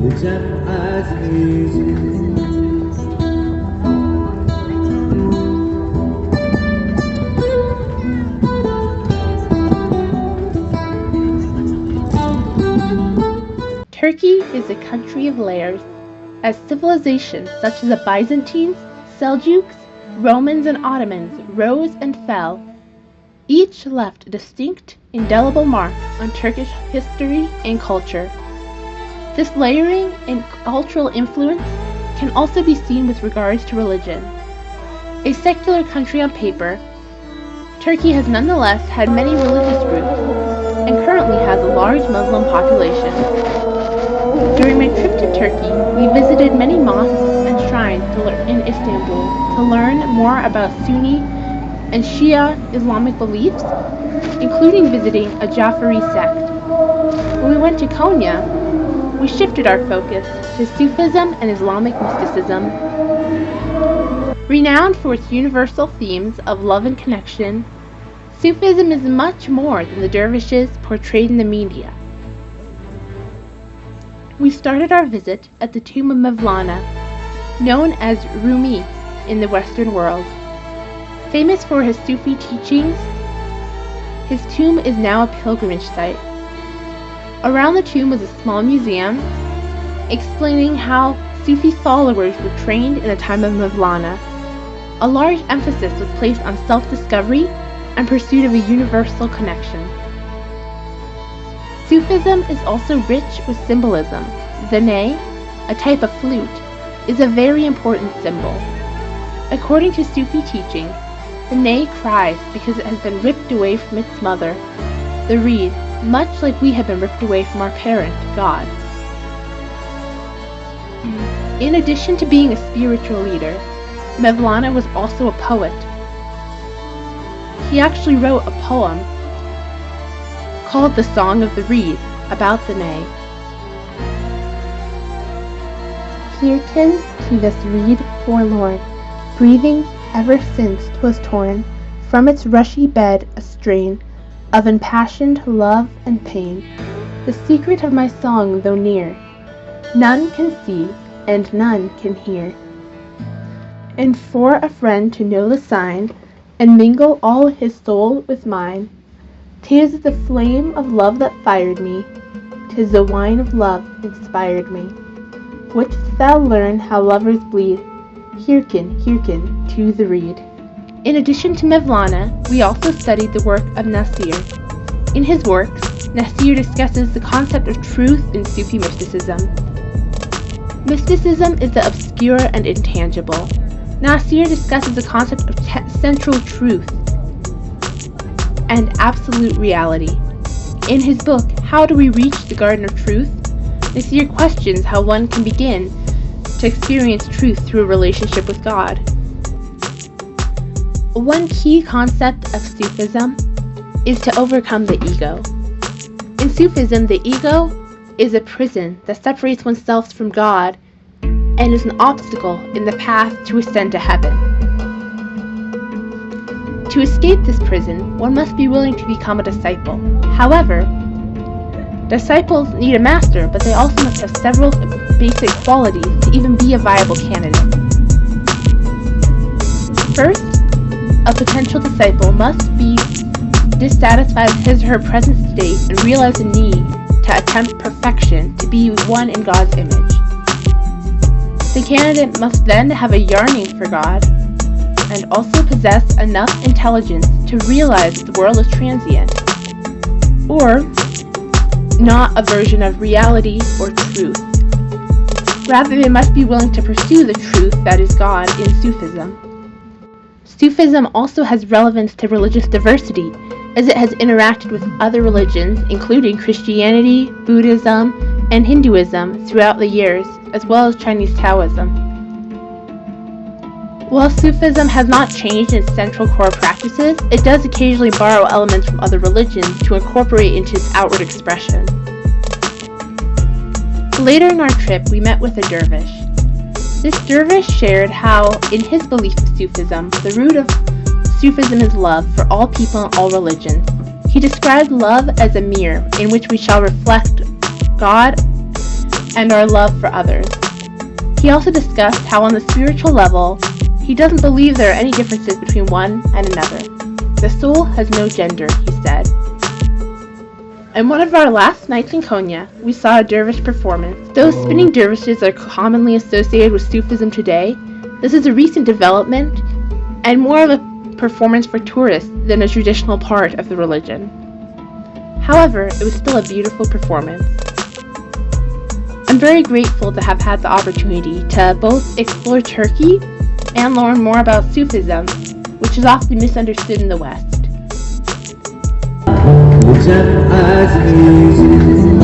accept as easy. Turkey is a country of layers, as civilizations such as the Byzantines, Seljuks, Romans, and Ottomans rose and fell. Each left a distinct, indelible mark on Turkish history and culture. This layering and cultural influence can also be seen with regards to religion. A secular country on paper, Turkey has nonetheless had many religious groups and currently has a large Muslim population. During my trip to Turkey, we visited many mosques and shrines in Istanbul to learn more about Sunni and Shia Islamic beliefs, including visiting a Jafari sect. When we went to Konya, we shifted our focus to Sufism and Islamic mysticism. Renowned for its universal themes of love and connection, Sufism is much more than the dervishes portrayed in the media. We started our visit at the tomb of Mevlana, known as Rumi in the Western world. Famous for his Sufi teachings, his tomb is now a pilgrimage site. Around the tomb was a small museum explaining how Sufi followers were trained in the time of Mevlana. A large emphasis was placed on self-discovery and pursuit of a universal connection. Sufism is also rich with symbolism. The ney, a type of flute, is a very important symbol. According to Sufi teaching, the ney cries because it has been ripped away from its mother, the reed, much like we have been ripped away from our parent, God. In addition to being a spiritual leader, Mevlana was also a poet. He actually wrote a poem called The Song of the Reed about the ney. Hearken to this reed forlorn, breathing ever since 'twas torn from its rushy bed a strain of impassioned love and pain. The secret of my song, though near, none can see and none can hear. And for a friend to know the sign, and mingle all his soul with mine, 'tis the flame of love that fired me, 'tis the wine of love inspired me. Wouldst thou learn how lovers bleed, hearken, hearken to the reed. In addition to Mevlana, we also studied the work of Nasir. In his works, Nasir discusses the concept of truth in Sufi mysticism. Mysticism is the obscure and intangible. Nasir discusses the concept of central truth and absolute reality. In his book, How Do We Reach the Garden of Truth?, Nasir questions how one can begin to experience truth through a relationship with God. One key concept of Sufism is to overcome the ego. In Sufism, the ego is a prison that separates oneself from God and is an obstacle in the path to ascend to heaven. To escape this prison, one must be willing to become a disciple. However, disciples need a master, but they also must have several basic qualities to even be a viable candidate. First, a potential disciple must be dissatisfied with his or her present state and realize the need to attempt perfection, to be one in God's image. The candidate must then have a yearning for God and also possess enough intelligence to realize that the world is transient, or not a version of reality or truth. Rather, they must be willing to pursue the truth that is God in Sufism. Sufism also has relevance to religious diversity, as it has interacted with other religions, including Christianity, Buddhism, and Hinduism throughout the years, as well as Chinese Taoism. While Sufism has not changed its central core practices, it does occasionally borrow elements from other religions to incorporate into its outward expression. Later in our trip, we met with a dervish. This dervish shared how, in his belief of Sufism, the root of Sufism is love for all people and all religions. He described love as a mirror in which we shall reflect God and our love for others. He also discussed how on the spiritual level, he doesn't believe there are any differences between one and another. The soul has no gender, he said. In one of our last nights in Konya, we saw a dervish performance. Though spinning dervishes are commonly associated with Sufism today, this is a recent development and more of a performance for tourists than a traditional part of the religion. However, it was still a beautiful performance. I'm very grateful to have had the opportunity to both explore Turkey and learn more about Sufism, which is often misunderstood in the West. Multiculturalism.